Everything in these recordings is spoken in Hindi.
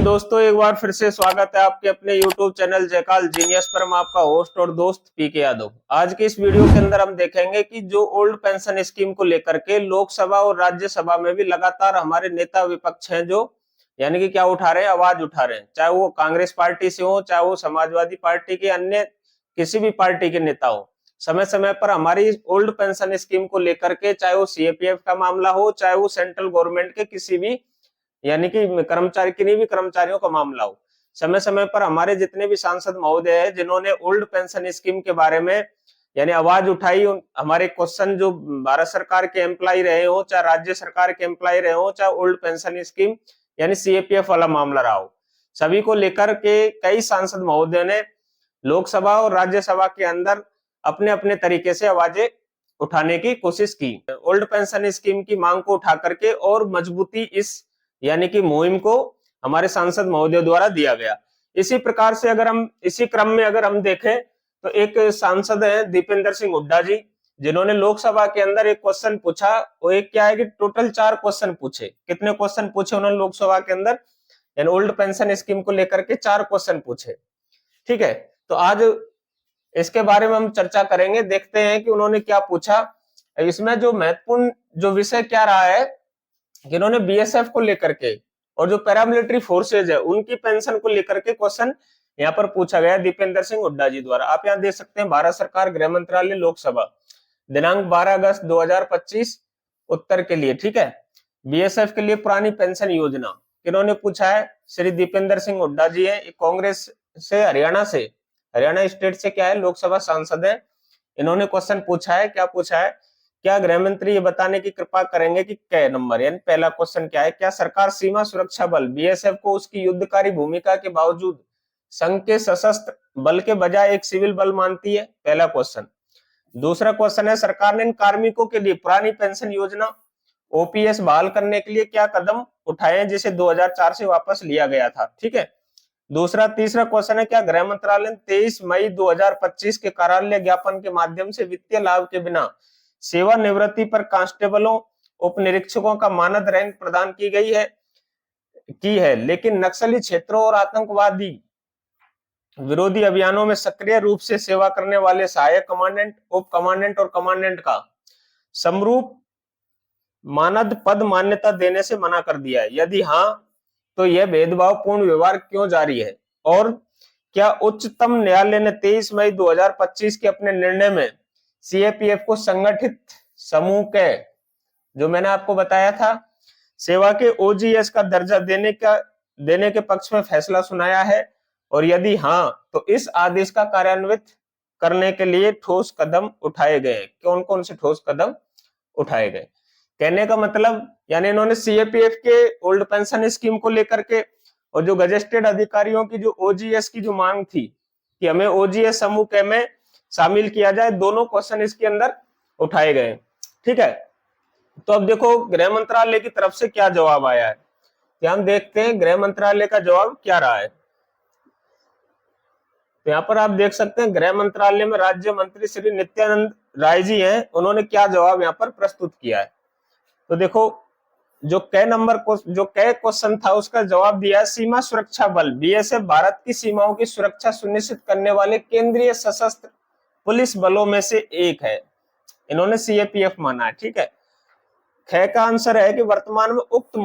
दोस्तों, एक बार फिर से स्वागत है आपके अपने YouTube चैनल जयकाल जीनियस पर। मैं आपका होस्ट और दोस्त पीके यादव। आज के इस वीडियो के अंदर हम देखेंगे कि जो ओल्ड पेंशन स्कीम को लेकर के लोकसभा और राज्यसभा में भी लगातार हमारे नेता विपक्ष हैं, जो यानी कि क्या उठा रहे हैं, आवाज उठा रहे हैं। चाहे वो कांग्रेस पार्टी से हो, चाहे वो समाजवादी पार्टी के अन्य किसी भी पार्टी के नेता हो, समय समय पर हमारी ओल्ड पेंशन स्कीम को लेकर के, चाहे वो सीएपीएफ का मामला हो, चाहे वो सेंट्रल गवर्नमेंट के किसी भी यानी कि कर्मचारी, किन्हीं भी कर्मचारियों का मामला हो, समय समय पर हमारे जितने भी सांसद महोदय हैं जिन्होंने ओल्ड पेंशन स्कीम के बारे में यानी आवाज उठाई, हमारे क्वेश्चन जो भारत सरकार के एम्प्लॉय रहे हो, चाहे राज्य सरकार के एम्प्लॉय रहे हो, चाहे ओल्ड पेंशन स्कीम यानी सीएपीएफ वाला मामला रहा हो, सभी को लेकर के कई सांसद महोदय ने लोकसभा और राज्यसभा के अंदर अपने अपने तरीके से आवाजें उठाने की कोशिश की। ओल्ड पेंशन स्कीम की मांग को उठा करके और मजबूती इस यानी कि मुहिम को हमारे सांसद महोदय द्वारा दिया गया। इसी प्रकार से अगर हम इसी क्रम में अगर हम देखें तो एक सांसद है दीपेंद्र सिंह हुड्डा जी, जिन्होंने लोकसभा के अंदर एक क्वेश्चन पूछा। वो एक क्या है कि टोटल 4 क्वेश्चन पूछे। कितने क्वेश्चन पूछे उन्होंने लोकसभा के अंदर, यानी ओल्ड पेंशन स्कीम को लेकर के 4 क्वेश्चन पूछे। ठीक है, तो आज इसके बारे में हम चर्चा करेंगे। देखते हैं कि उन्होंने क्या पूछा। इसमें जो महत्वपूर्ण जो विषय क्या रहा है, जिन्होंने बीएसएफ को लेकर के और जो पैरामिलिट्री फोर्सेज है उनकी पेंशन को लेकर के क्वेश्चन यहाँ पर पूछा गया दीपेंद्र सिंह हुड्डा जी द्वारा। आप यहाँ देख सकते हैं, भारत सरकार गृह मंत्रालय लोकसभा दिनांक 12 अगस्त 2025 उत्तर के लिए। ठीक है, बीएसएफ के लिए पुरानी पेंशन योजना किन्होंने पूछा है? श्री दीपेंद्र सिंह हुड्डा जी है, कांग्रेस से, हरियाणा स्टेट से क्या है, लोकसभा सांसद है। इन्होंने क्वेश्चन पूछा है। क्या पूछा है? क्या गृह मंत्री ये बताने की कृपा करेंगे कि कै नंबर, यानी पहला क्वेश्चन क्या है, क्या सरकार सीमा सुरक्षा बल बीएसएफ को उसकी युद्धकारी भूमिका के बावजूद संघ के सशस्त्र बल के बजाय एक सिविल बल मानती है? पहला क्वेश्चन। दूसरा क्वेश्चन है, सरकार ने इन कार्मिकों के लिए पुरानी पेंशन योजना ओपीएस बहाल करने के लिए क्या कदम उठाए जिसे 2004 से वापस लिया गया था? ठीक है। तीसरा क्वेश्चन है, क्या गृह मंत्रालय ने 23 मई 2025 के कार्यालय ज्ञापन के माध्यम से वित्तीय लाभ के बिना सेवानिवृत्ति पर कांस्टेबलों, उप निरीक्षकों का मानद रैंक प्रदान की है, लेकिन नक्सली क्षेत्रों और आतंकवादी विरोधी अभियानों में सक्रिय रूप से सेवा करने वाले सहायक कमांडेंट, उप कमांडेंट और कमांडेंट का समरूप मानद पद मान्यता देने से मना कर दिया है? यदि हाँ, तो यह भेदभावपूर्ण व्यवहार क्यों जारी है? और क्या उच्चतम न्यायालय ने 23 मई 2025 के अपने निर्णय में सीएपीएफ को संगठित समूह के, जो मैंने आपको बताया था, सेवा के ओजीएस का दर्जा देने के पक्ष में फैसला सुनाया है? और यदि हाँ, तो इस आदेश का कार्यान्वित करने के लिए ठोस कदम उठाए गए? कौन कौन से ठोस कदम उठाए गए? कहने का मतलब, यानी इन्होंने सीएपीएफ के ओल्ड पेंशन स्कीम को लेकर के और जो गजेस्टेड अधिकारियों की जो ओजीएस की जो मांग थी कि हमें ओजीएस समूह के में शामिल किया जाए, दोनों क्वेश्चन इसके अंदर उठाए गए। ठीक है, तो अब देखो गृह मंत्रालय की तरफ से क्या जवाब आया है, कि हम देखते हैं गृह मंत्रालय का जवाब क्या रहा है। तो यहाँ पर आप देख सकते हैं, गृह मंत्रालय में राज्य मंत्री श्री नित्यानंद राय जी हैं, उन्होंने क्या जवाब यहाँ पर प्रस्तुत किया है। तो देखो, जो कै क्वेश्चन था उसका जवाब दिया है, सीमा सुरक्षा बल बीएसएफ भारत की सीमाओं की सुरक्षा सुनिश्चित करने वाले केंद्रीय सशस्त्र पुलिस बलों में से एक है। इन्होंने सीएपीएफ माना है। ठीक है। ख का आंसर है कि वर्तमान में उक्त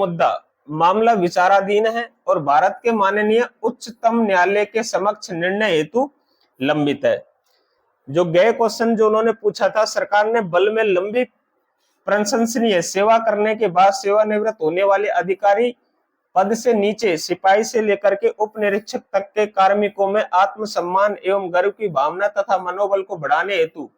मामला विचाराधीन है और भारत के माननीय उच्चतम न्यायालय के समक्ष निर्णय हेतु लंबित है। जो गए क्वेश्चन जो उन्होंने पूछा था, सरकार ने बल में लंबी प्रशंसनीय सेवा करने के बाद सेवानिवृत्त होने वाले अधिकारी पद से नीचे सिपाही से लेकर के उप निरीक्षक तक के कार्मिकों में आत्मसम्मान एवं गर्व की भावना तथा मनोबल को बढ़ाने हेतु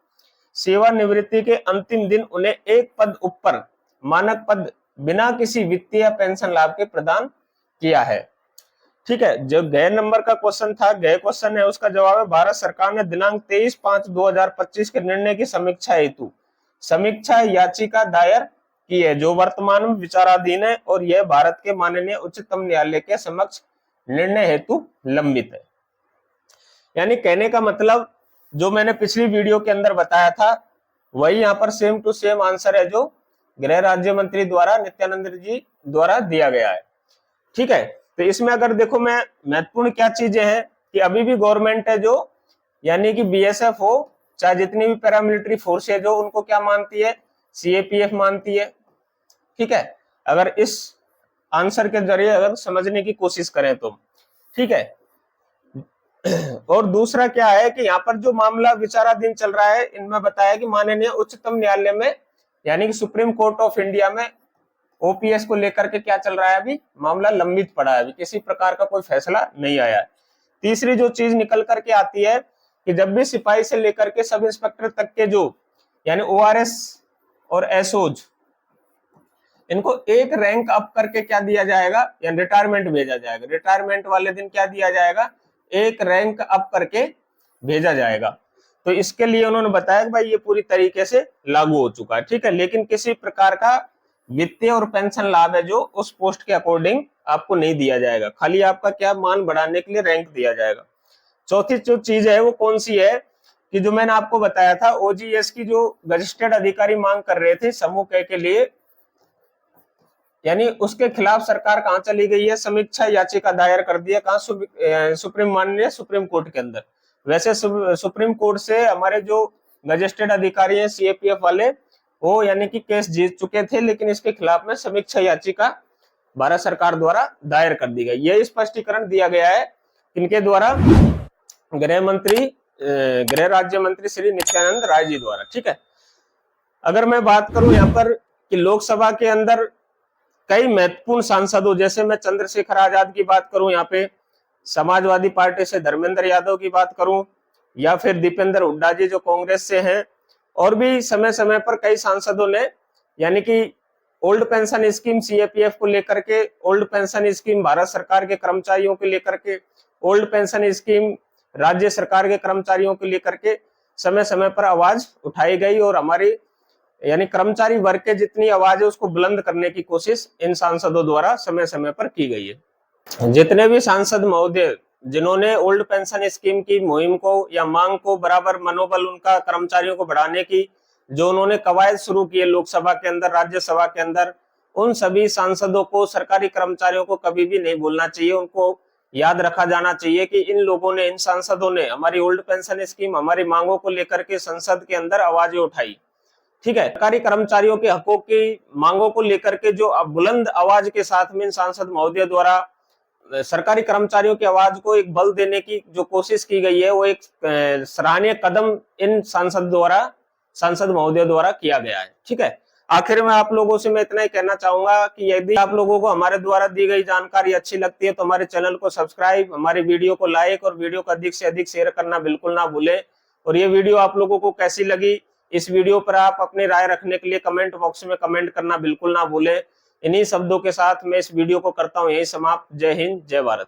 सेवानिवृत्ति के अंतिम दिन उन्हें एक पद ऊपर मानक पद बिना किसी वित्तीय या पेंशन लाभ के प्रदान किया है। ठीक है, जो गए नंबर का क्वेश्चन था, गए क्वेश्चन है, उसका जवाब है, भारत सरकार ने दिनांक 23/5/2025 के निर्णय की समीक्षा हेतु समीक्षा याचिका दायर की है, जो वर्तमान में विचाराधीन है और यह भारत के माननीय उच्चतम न्यायालय के समक्ष निर्णय हेतु लंबित है। यानी कहने का मतलब, जो मैंने पिछली वीडियो के अंदर बताया था, वही यहाँ पर सेम टू सेम आंसर है जो गृह राज्य मंत्री द्वारा, नित्यानंद जी द्वारा दिया गया है। ठीक है, तो इसमें अगर देखो मैं महत्वपूर्ण क्या चीजें हैं कि अभी भी गवर्नमेंट है जो यानी कि बीएसएफ हो चाहे जितनी भी पैरामिलिट्री फोर्स है जो उनको क्या मानती है, सीएपीएफ मानती है। ठीक है, अगर इस आंसर के जरिए अगर समझने की कोशिश करें तो ठीक है। और दूसरा क्या है कि यहाँ पर जो मामला विचाराधीन चल रहा है, इनमें बताया कि माननीय उच्चतम न्यायालय में यानी कि सुप्रीम कोर्ट ऑफ इंडिया में ओपीएस को लेकर के क्या चल रहा है, अभी मामला लंबित पड़ा है, अभी किसी प्रकार का कोई फैसला नहीं आया है। तीसरी जो चीज निकल करके आती है कि जब भी सिपाही से लेकर के सब इंस्पेक्टर तक के जो यानी ओआरएस और एसओज इनको एक रैंक अप करके क्या दिया जाएगा, यानी रिटायरमेंट भेजा जाएगा। रिटायरमेंट वाले दिन क्या दिया जाएगा, एक रैंक अप करके भेजा जाएगा। तो इसके लिए उन्होंने बताया कि भाई ये पूरी तरीके से लागू हो चुका है। ठीक है, लेकिन किसी प्रकार का वित्तीय और पेंशन लाभ है जो उस पोस्ट के अकॉर्डिंग आपको नहीं दिया जाएगा, खाली आपका क्या मान बढ़ाने के लिए रैंक दिया जाएगा। चौथी जो चीज है वो कौन सी है कि जो मैंने आपको बताया था ओजीएस की जो गजेटेड अधिकारी मांग कर रहे थे समूह के लिए, यानी उसके खिलाफ सरकार कहां चली गई है, समीक्षा याचिका दायर कर दी है। कहां, सुप्रीम माननीय सुप्रीम कोर्ट के अंदर। वैसे सुप्रीम कोर्ट से हमारे जो गजेटेड अधिकारी हैं सीएपीएफ वाले वो यानी कि केस जीत चुके थे, लेकिन इसके खिलाफ में समीक्षा याचिका भारत सरकार द्वारा दायर कर दी गई। यह स्पष्टीकरण दिया गया है इनके द्वारा, गृह राज्य मंत्री श्री नित्यानंद राय जी द्वारा। ठीक है, अगर मैं बात करूं यहाँ पर कि लोकसभा के अंदर कई महत्वपूर्ण सांसदों, जैसे मैं चंद्रशेखर आजाद की बात करूं, यहाँ पे समाजवादी पार्टी से धर्मेंद्र यादव की बात करूं, या फिर दीपेंद्र हुड्डा जी जो कांग्रेस से हैं, और भी समय समय पर कई सांसदों ने यानी कि ओल्ड पेंशन स्कीम सीएपीएफ को लेकर के, ओल्ड पेंशन स्कीम भारत सरकार के कर्मचारियों को लेकर के, ओल्ड पेंशन स्कीम राज्य सरकार के कर्मचारियों को लेकर के समय समय पर आवाज उठाई गई, और हमारी यानी कर्मचारी वर्ग के जितनी आवाज है उसको बुलंद करने की कोशिश इन सांसदों द्वारा समय समय पर की गई है। जितने भी सांसद महोदय जिन्होंने ओल्ड पेंशन स्कीम की मुहिम को या मांग को बराबर मनोबल उनका कर्मचारियों को बढ़ाने की जो उन्होंने कवायद शुरू की है लोकसभा के अंदर, राज्यसभा के अंदर, उन सभी सांसदों को, सरकारी कर्मचारियों को कभी भी नहीं भूलना चाहिए। उनको याद रखा जाना चाहिए कि इन लोगों ने, इन सांसदों ने हमारी ओल्ड पेंशन स्कीम, हमारी मांगों को लेकर के संसद के अंदर आवाजें उठाई। ठीक है, सरकारी कर्मचारियों के हकों की मांगों को लेकर के जो बुलंद आवाज के साथ में इन सांसद महोदय द्वारा सरकारी कर्मचारियों की आवाज को एक बल देने की जो कोशिश की गई है, वो एक सराहनीय कदम इन सांसद महोदय द्वारा किया गया है। ठीक है, आखिर में आप लोगों से मैं इतना ही कहना चाहूंगा कि यदि आप लोगों को हमारे द्वारा दी गई जानकारी अच्छी लगती है तो हमारे चैनल को सब्सक्राइब, हमारे वीडियो को लाइक और वीडियो को अधिक से अधिक शेयर करना बिल्कुल ना भूलें। और ये वीडियो आप लोगों को कैसी लगी, इस वीडियो पर आप अपनी राय रखने के लिए कमेंट बॉक्स में कमेंट करना बिल्कुल ना भूलें। इन्हीं शब्दों के साथ मैं इस वीडियो को करता हूं यही समाप्त। जय हिंद, जय भारत।